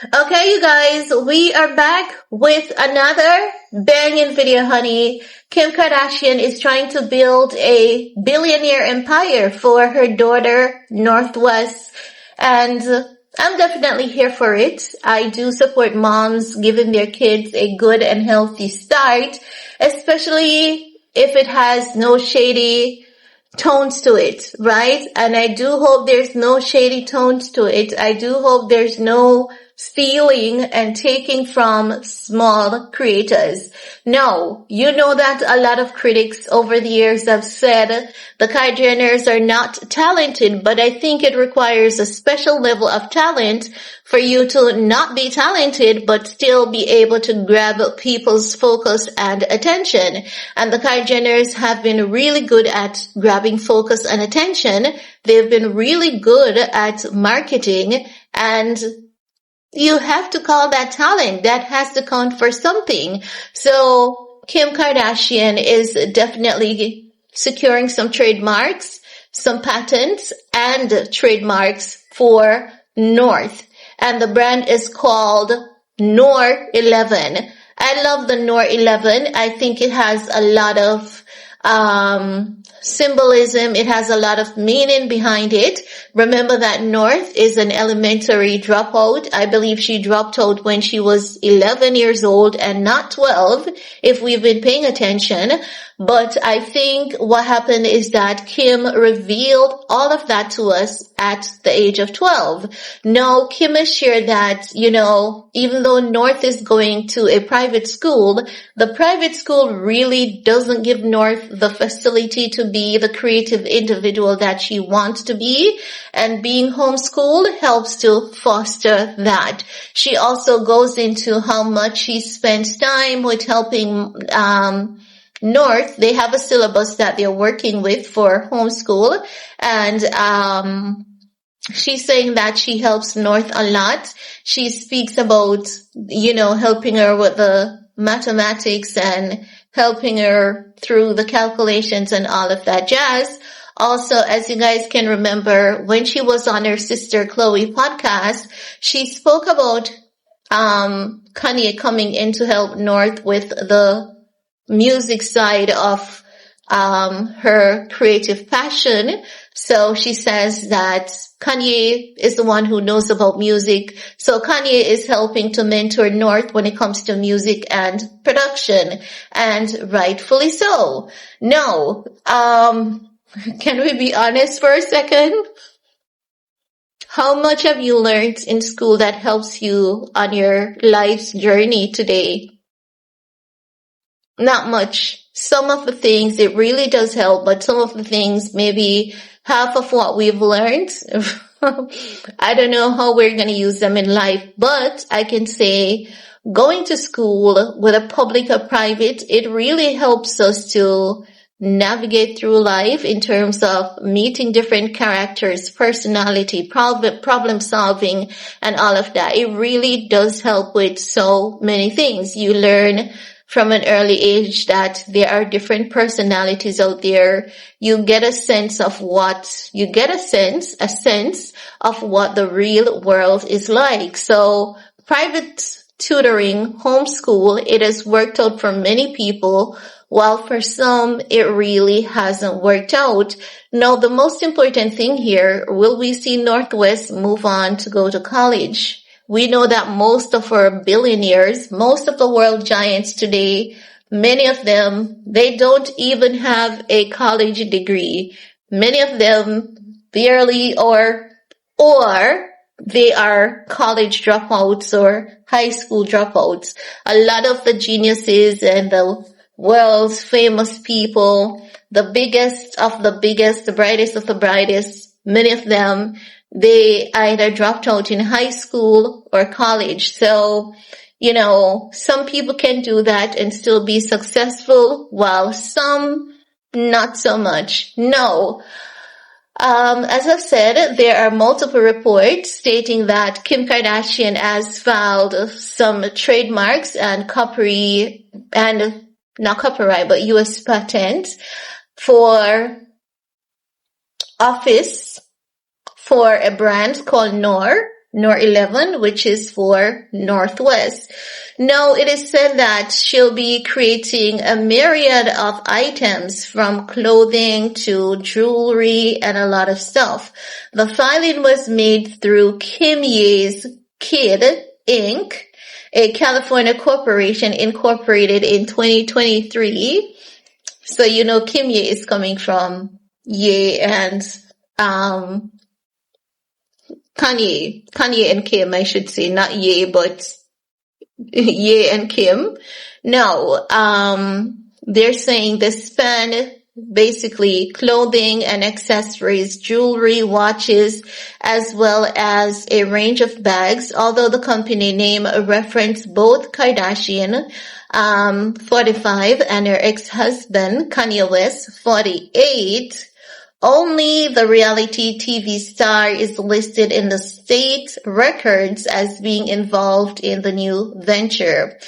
Okay, you guys, we are back with another banging video, honey. Kim Kardashian is trying to build a billionaire empire for her daughter, Northwest, and I'm definitely here for it. I do support moms giving their kids a good and healthy start, especially if it has no shady tones to it, right? And I do hope there's no shady tones to it. I do hope there's no stealing and taking from small creators. No, you know that a lot of critics over the years have said the Jenners are not talented, but I think it requires a special level of talent for you to not be talented, but still be able to grab people's focus and attention. And the Jenners have been really good at grabbing focus and attention. They've been really good at marketing, and you have to call that talent. That has to count for something. So Kim Kardashian is definitely securing some trademarks, some patents and trademarks for North. And the brand is called Nor 11. I love the Nor 11. I think it has a lot of symbolism. It has a lot of meaning behind it. Remember that North is an elementary dropout. I believe she dropped out when she was 11 years old and not 12, if we've been paying attention. But I think what happened is that Kim revealed all of that to us at the age of 12. Now, Kim has shared that, even though North is going to a private school, the private school really doesn't give North the facility to be the creative individual that she wants to be. And being homeschooled helps to foster that. She also goes into how much she spends time with helping, North. They have a syllabus that they're working with for homeschool, and she's saying that she helps North a lot. She speaks about, helping her with the mathematics and helping her through the calculations and all of that jazz. Also, as you guys can remember, when she was on her sister Chloe podcast, she spoke about Kanye coming in to help North with the music side of her creative passion. So she says that Kanye is the one who knows about music. So Kanye is helping to mentor North when it comes to music and production, and rightfully so. No, can we be honest for a second? How much have you learned in school that helps you on your life's journey today? Not much. Some of the things it really does help, but some of the things, maybe half of what we've learned, I don't know how we're going to use them in life, but I can say going to school, whether public or private, it really helps us to navigate through life in terms of meeting different characters, personality, problem solving, and all of that. It really does help with so many things. You learn from an early age that there are different personalities out there. You get a sense of what the real world is like. So private tutoring, homeschool, it has worked out for many people, while for some it really hasn't worked out. Now, the most important thing here, will we see Northwest move on to go to college? We know that most of our billionaires, most of the world giants today, many of them, they don't even have a college degree. Many of them barely or they are college dropouts or high school dropouts. A lot of the geniuses and the world's famous people, the biggest of the biggest, the brightest of the brightest, many of them, they either dropped out in high school or college. So, some people can do that and still be successful, while some not so much. No. As I've said, there are multiple reports stating that Kim Kardashian has filed some trademarks and not copyright, but U.S. patents for office for a brand called Nor. nor 11, which is for Northwest. Now, it is said that she'll be creating a myriad of items from clothing to jewelry and a lot of stuff. The filing was made through Kanye's Kid, Inc., a California corporation incorporated in 2023. So, you know, Kanye is coming from Ye and Kanye and Kim, I should say, not Ye, but Ye and Kim. No, they're saying they span basically clothing and accessories, jewelry, watches, as well as a range of bags, although the company name referenced both Kardashian, 45, and her ex-husband, Kanye West, 48. Only the reality TV star is listed in the state records as being involved in the new venture.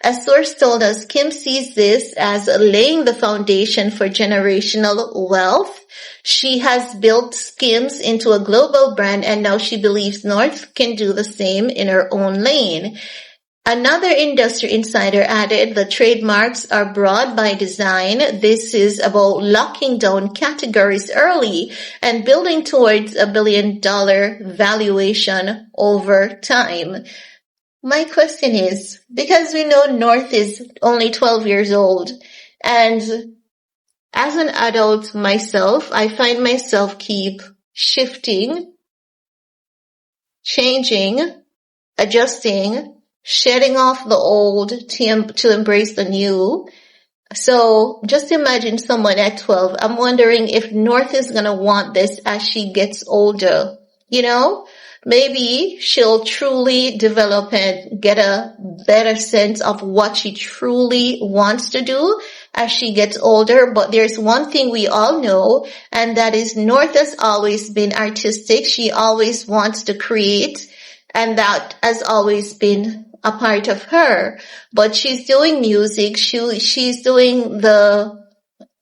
A source told us Kim sees this as laying the foundation for generational wealth. She has built Skims into a global brand, and now she believes North can do the same in her own lane. Another industry insider added, the trademarks are broad by design. This is about locking down categories early and building towards $1 billion valuation over time. My question is, because we know North is only 12 years old, and as an adult myself, I find myself keep shifting, changing, adjusting, shedding off the old to embrace the new. So just imagine someone at 12. I'm wondering if North is going to want this as she gets older. You know, maybe she'll truly develop and get a better sense of what she truly wants to do as she gets older. But there's one thing we all know, and that is North has always been artistic. She always wants to create, and that has always been a part of her. But she's doing music. She's doing the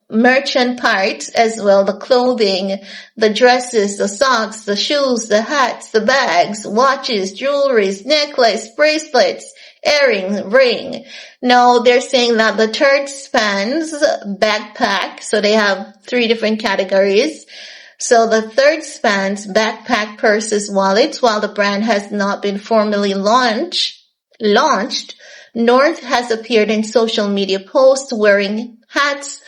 merchant part as well, the clothing, the dresses, the socks, the shoes, the hats, the bags, watches, jewelries, necklace, bracelets, earring, ring. Now they're saying that the third spans backpack. So they have 3 different categories. So the third spans backpack, purses, wallets. While the brand has not been formally launched, North has appeared in social media posts wearing hats,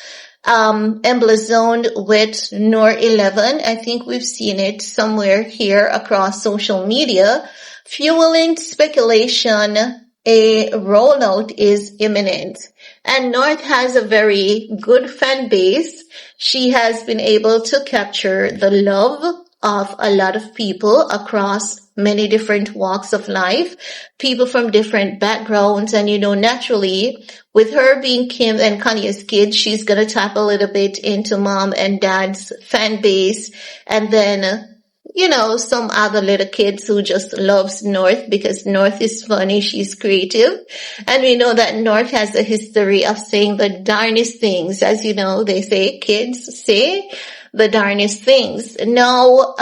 emblazoned with Nor 11. I think we've seen it somewhere here across social media, fueling speculation a rollout is imminent. And North has a very good fan base. She has been able to capture the love of a lot of people across many different walks of life, people from different backgrounds. And, you know, naturally, with her being Kim and Kanye's kid, she's going to tap a little bit into mom and dad's fan base. And then, you know, some other little kids who just loves North because North is funny, she's creative. And we know that North has a history of saying the darnest things. As you know, they say, kids say the darnest things. Now,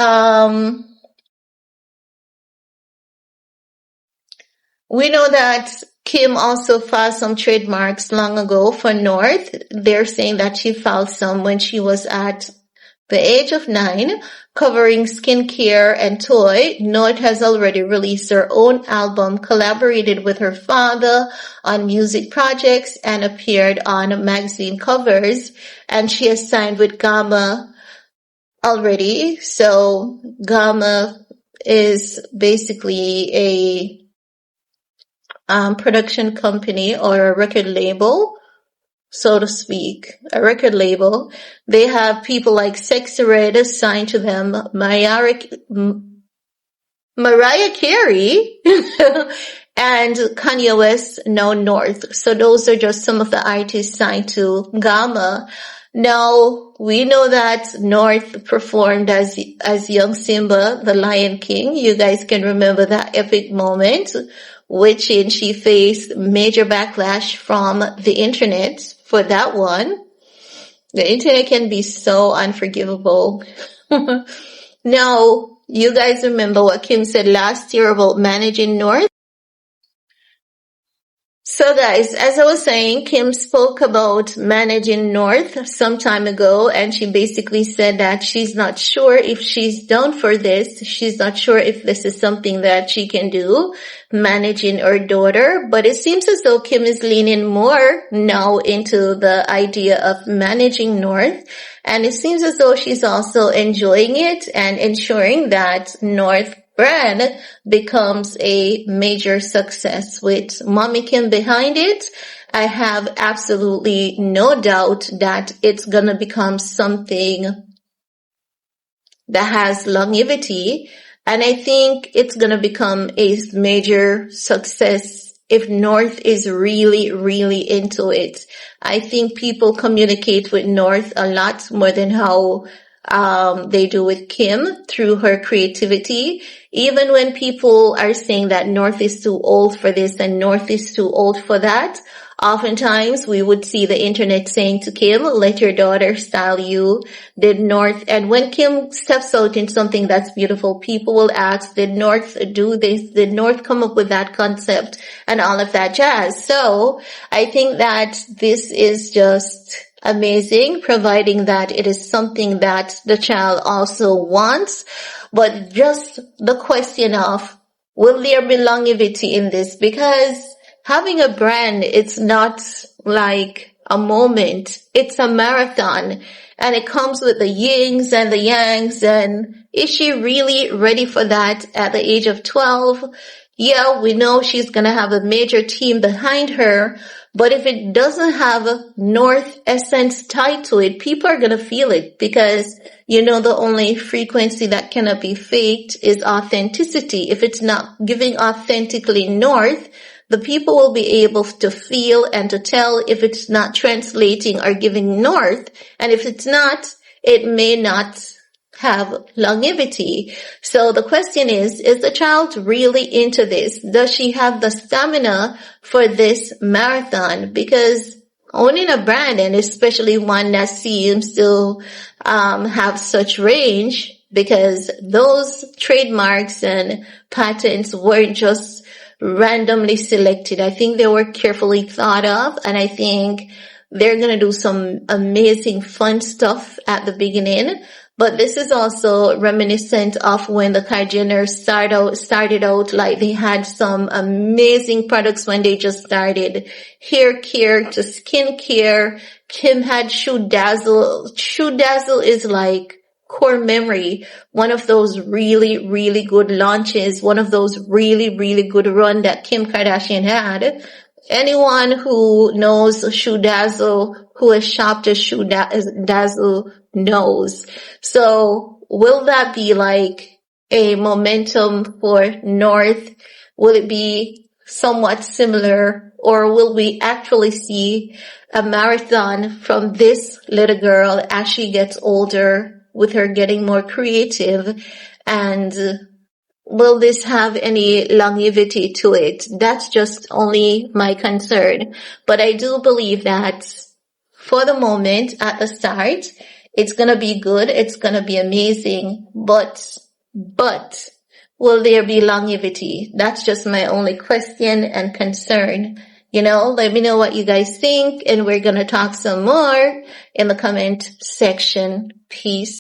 we know that Kim also filed some trademarks long ago for North. They're saying that she filed some when she was at the age of 9, covering skincare and toy. North has already released her own album, collaborated with her father on music projects, and appeared on magazine covers. And she has signed with Gamma already. So Gamma is basically a production company or a record label, so to speak, a record label. They have people like Sexy Red signed to them, Mariah Carey, and Kanye West, now North. So those are just some of the artists signed to Gamma. Now, we know that North performed as young Simba, the Lion King. You guys can remember that epic moment, which she faced major backlash from the internet for that one. The internet can be so unforgivable. Now, You guys remember what Kim said last year about managing North? So guys, as I was saying, Kim spoke about managing North some time ago, and she basically said that she's not sure if she's done for this. She's not sure if this is something that she can do, managing her daughter. But it seems as though Kim is leaning more now into the idea of managing North. And it seems as though she's also enjoying it and ensuring that North brand becomes a major success. With Mommy Kim behind it, I have absolutely no doubt that it's gonna become something that has longevity, and I think it's gonna become a major success if North is really, really into it. I think people communicate with North a lot more than how they do with Kim through her creativity. Even when people are saying that North is too old for this and North is too old for that, oftentimes we would see the internet saying to Kim, let your daughter style you. Did North, and when Kim steps out in something that's beautiful, people will ask, did North do this? Did North come up with that concept and all of that jazz? So I think that this is just amazing, providing that it is something that the child also wants. But just the question of, will there be longevity in this? Because having a brand, it's not like a moment. It's a marathon, and it comes with the yings and the yangs. And is she really ready for that at the age of 12? Yeah, we know she's going to have a major team behind her, but if it doesn't have a North essence tied to it, people are going to feel it, because the only frequency that cannot be faked is authenticity. If it's not giving authentically North, the people will be able to feel and to tell if it's not translating or giving North. And if it's not, it may not have longevity. So the question is the child really into this? Does she have the stamina for this marathon? Because owning a brand, and especially one that seems to have such range, because those trademarks and patents weren't just randomly selected. I think they were carefully thought of, and I think they're going to do some amazing fun stuff at the beginning. But this is also reminiscent of when the Kylie started out, like they had some amazing products when they just started. Hair care to skin care. Kim had Shoe Dazzle. Shoe Dazzle is like core memory. One of those really, really good launches. One of those really, really good run that Kim Kardashian had. Anyone who knows Shoe Dazzle, who has shopped at Shoe Dazzle knows. So will that be like a momentum for North? Will it be somewhat similar, or will we actually see a marathon from this little girl as she gets older, with her getting more creative? And will this have any longevity to it? That's just only my concern. But I do believe that for the moment, at the start, it's going to be good. It's going to be amazing. But will there be longevity? That's just my only question and concern. Let me know what you guys think, and we're going to talk some more in the comment section. Peace.